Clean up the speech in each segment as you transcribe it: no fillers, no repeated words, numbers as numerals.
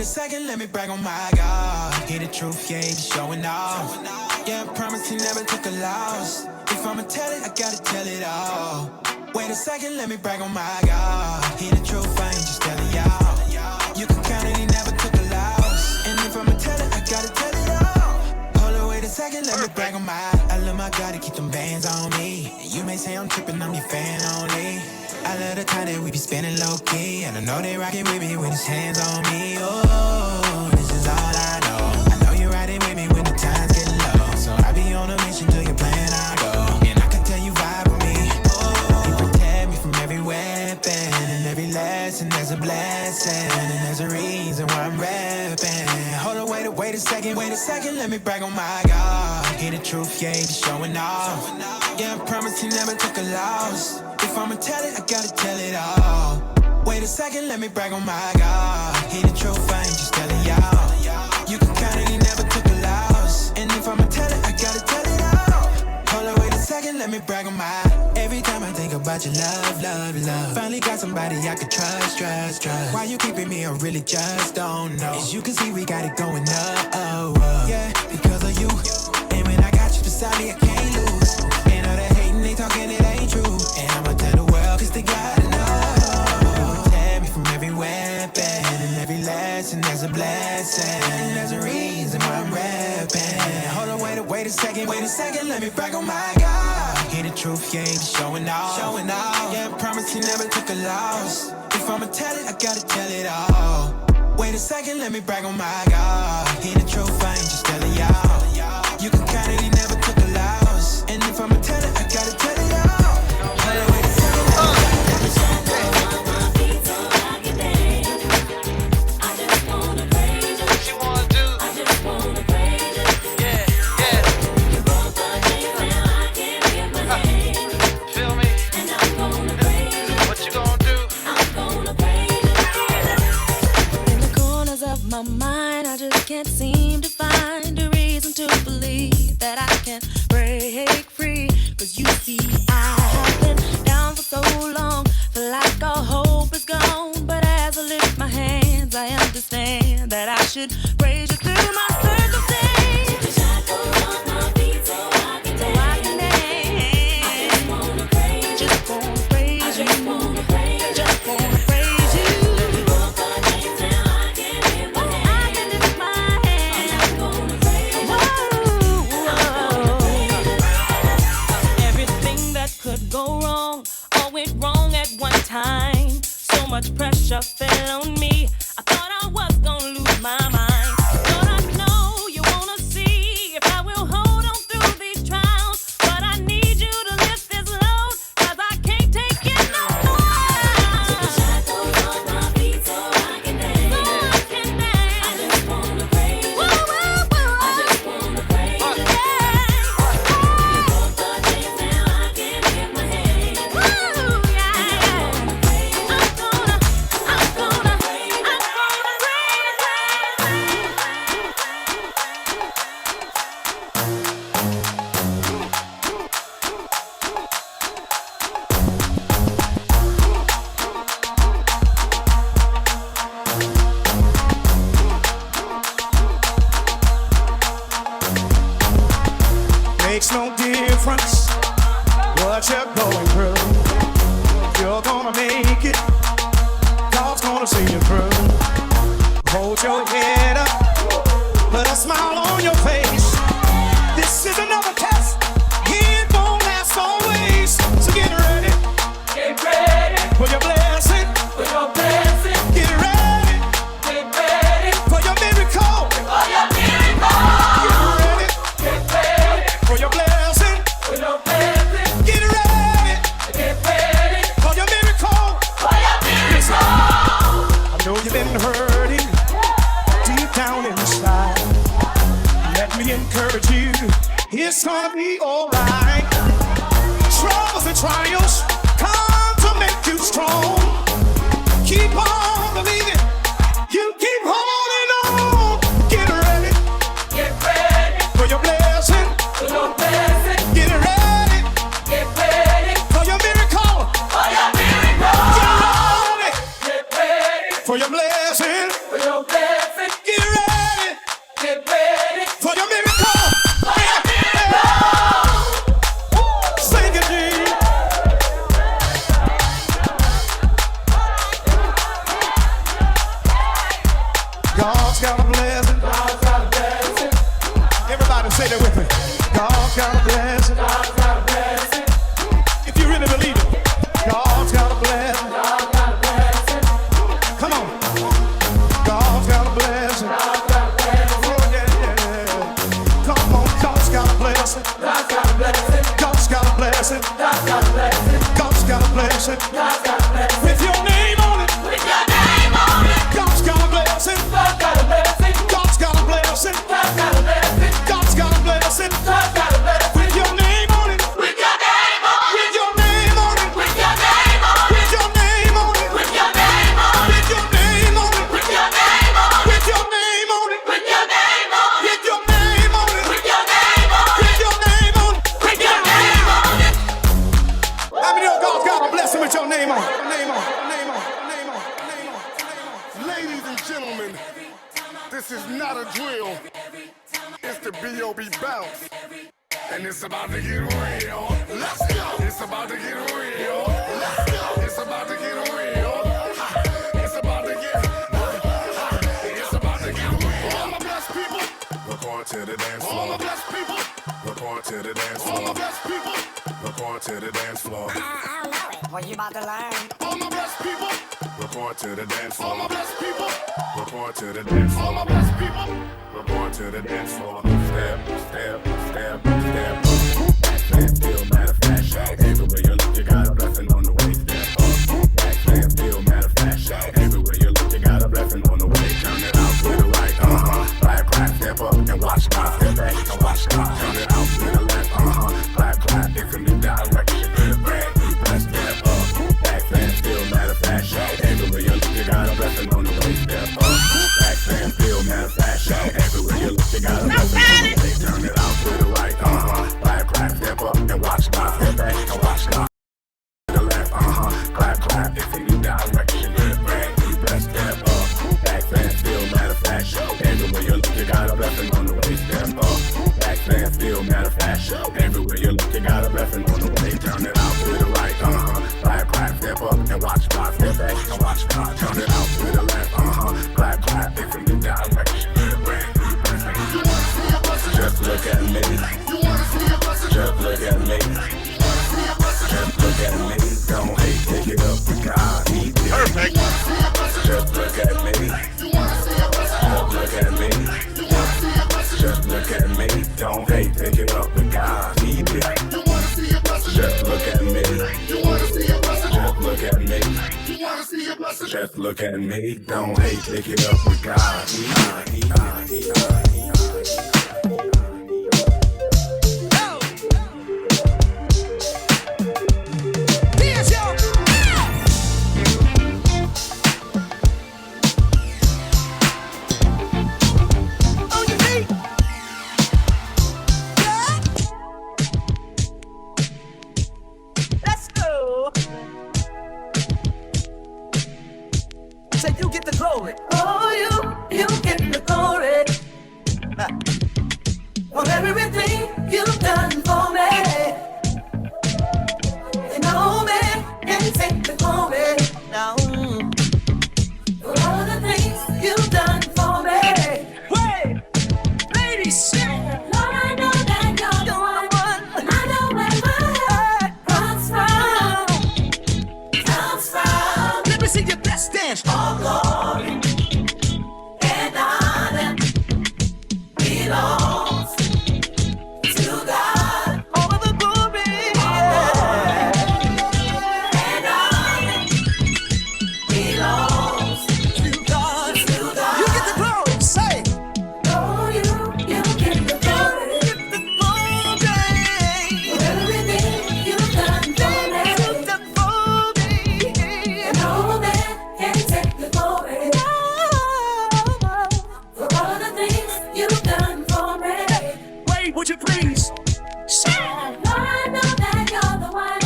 Wait a second, let me brag on my God. Hear the truth, yeah, he be showing off. Yeah, I promise he never took a loss. If I'ma tell it, I gotta tell it all. Wait a second, let me brag on my God. Hear the truth, I ain't just telling y'all. You can count it, he never took a loss. And if I'ma tell it, I gotta tell it all. Hold on, wait a second, let me brag on my I love my God to keep them bands on me. And you may say I'm tripping, I'm your fan only. I love the time that we be spending low-key. And I know they rockin' with me when his hands on me. Oh, this is all I know. I know you're riding with me when the times get low. So I be on a mission till your plan I go. And I can tell you vibe with me. Oh, you protect me from every weapon. And every lesson there's a blessing. And there's a reason why I'm rapping. Hold on, wait a second, let me brag on my God. Hear the truth, yeah, he be showing off. Yeah, I promise he never took a loss. If I'ma tell it, I gotta tell it all. Wait a second, let me brag on my God. Hear the truth, I ain't just telling y'all. You can count it, he never took a loss. And if I'ma tell it, I gotta tell it all. Hold on, wait a second, let me brag on my Every time I think about your love, love, love. Finally got somebody I can trust, trust, trust. Why you keeping me, I really just don't know. As you can see, we got it going up, oh, yeah, because of you. And when I got you beside me, I can't lose. And all that hating, they talking, it ain't true. And I'ma tell the world, cause they gotta know. Protect me from every weapon. And every lesson, there's a blessing. And there's a reason why I'm rapping. Hold on, wait a second, let me brag on my God. Hear the truth, yeah, he be showing off. Yeah, I promise he never took a loss. If I'ma tell it, I gotta tell it all. Wait a second, let me brag on my God. Hear the truth, I ain't just telling y'all. You can count it, he never took a loss. And if I'ma tell it, I gotta tell it all. Wait a second, let me on my feet so I can dance. I just wanna praise you. What you wanna do? I just wanna praise you. Yeah, yeah. You broke the chains and I can't get my hands. Feel me? And I'm gonna praise you. What you gonna do? I'm gonna praise you. In the corners of my mind, I just can't seem to find a reason to believe that I can break free. Cause you see, I have been down for so long, feel like all hope is gone. But as I lift my hands, I understand that I should praise you through my circumstance. Take the shackles off my feet so I can dance. I just wanna praise you. Just wanna praise you. I just wanna praise you. Just wanna praise you. You broke the chains and I can lift my hands. I can lift my hands. I'm gonna praise you. Everything that could go wrong, all went wrong at one time. So much pressure fell on me. I thought I was gonna lose my mind. Thought I know you wanna see if I will hold on through these trials. But I need you to lift this load, cause I can't take it no more. Take the shackles off my feet so I can dance. So I can dance. I just wanna praise you. I just wanna praise you. You broke the chains and I can lift my hands. I'm gonna praise you. I'm gonna praise you. Makes no difference what you're going through. You're gonna make it. God's gonna see you through. Hold your head up, put a smile on your face. This is another test. It won't last always. So get ready. Get ready For your blessing. for your blessing. Get ready Get ready for your miracle. for your miracle. Get ready Get ready for your blessing. for your blessing. Get ready Get ready for your miracle. for your miracle. I know you've been hurting deep down inside. Let me encourage you. It's gonna be alright. Troubles and trials come to make you strong. Keep on believing. You keep holding on. Get ready Get ready for your blessing. for your blessing. Get ready Get ready for your miracle. for your miracle. Get ready Get ready for your blessing. for your blessing. got a blessing. God's got a blessing. If you really believe it, God's got a blessing. God's got a blessing. Come on. God's got a blessing. God's got a blessing. Oh, yeah, yeah. Come on, God's got a blessing. God's got a blessing. God's got a blessing. God's got a blessing. God's got a blessing. God's got a blessing. With your name on it. With your name on it. God's got a blessing. God's got a blessing. God's got a blessing. God's got a blessing. God's got a blessing. God's got a blessing. With your name on it. With your name on it. With your name on it. With your name on it. With your name on it. With your name on it. With your name on it. With your name on it. With your name on it. With your name on it. With your name on it. With your name on it. With your name on it. With your name on it. How many of God's got a blessing with your name on it? Name on it. Name on it. Name on it. Name on it. Ladies and gentlemen, this is not a drill. It's the B.O.B. bounce. And it's about to get real. Let's go. It's about to get real. Let's go. It's about to get real. Ha. It's about to get. It's about to get real. All my blessed people. Report to the dance floor. All my blessed people. Report to the dance floor. All my blessed people. Report to the dance floor. I don't know it. What you about to learn? All my blessed people. Report to the dance floor. All my blessed people. Report to the dance floor. All my blessed people. Report to the dance floor. Step, step, step, step. Backstand still matter of fact. Shag. Everywhere you look, you got a blessing on the way. Step up. Backstand still matter of fact. Shag. Everywhere you look, you got a blessing on the way. Turn it out to the right. Clap, clap, step up and watch God. Step back and watch God. Turn it out to the left. Clap, clap. It's a new direction. Brand new blessed step up. Backstand still matter of fact. Shag. Everywhere you look, you got a blessing on the way. Step up. Backstand still matter of fact. Shag. Everywhere you look, you got a blessing on the way. Turn it out to the right. Clap, clap, step up and watch God. Step back and watch God. To the left. Clap, clap. It's a new direction. Brand new blessed step up. Backstand still matter of fact. Shag. Everywhere you look, you got a blessing on the way. Step up. Backstand still matter of fact. Shag. Everywhere you look, you got a blessing on the way. Turn it out to the right. Clap, clap, step up and watch God. Step back and watch God. Turn it out to the left. Clap, clap. It's a new direction. Brand new blessing. Just look at me. Just look at me. Just look at me. Don't hate, take it up with God. He did. Perfect. Just look at me. Just look at me. Just look at me. Don't hate, take it up with God. He did. Just look at me. Just look at me. Just look at me. Don't hate, take it up with God. Let's go. Say you get the glory. Oh, you get the glory. For everything you've done for me. And no man can take the glory. No. For all the things you've done for me. Wait, ladies, sing. Lord, I know that you're the one. I know where my heart comes from. Let me see your best dance. All glory and honor belongs to God. All of the glory and honor belongs to God. You get the glory. Say. Oh, you get the glory. Get the glory. For everything you've done for me. You've done for me. And no man can take the glory. For all the things you've done for me. Wait, would you please? Lord, I know that you're the one.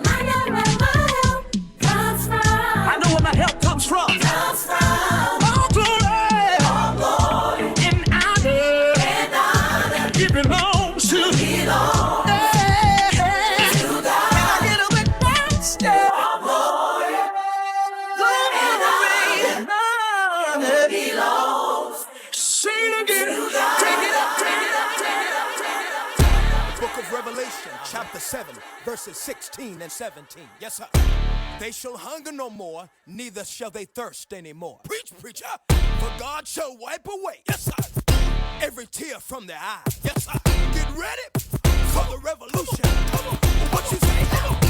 I know where my help comes from. I know where my help comes from. All glory and honor it belongs to God. Can I get a witness? All glory and honor belongs. Say it again. Take it up, take it up, take it up, take it up. Book of of Revelation, chapter 7, verses 16 and 17. Yes, sir. They shall hunger no more, neither shall they thirst anymore. Preach, preacher. For God shall wipe away, yes, sir, every tear from their eye. Yes, sir. Get ready for the revolution. Come on. What you say? Come on.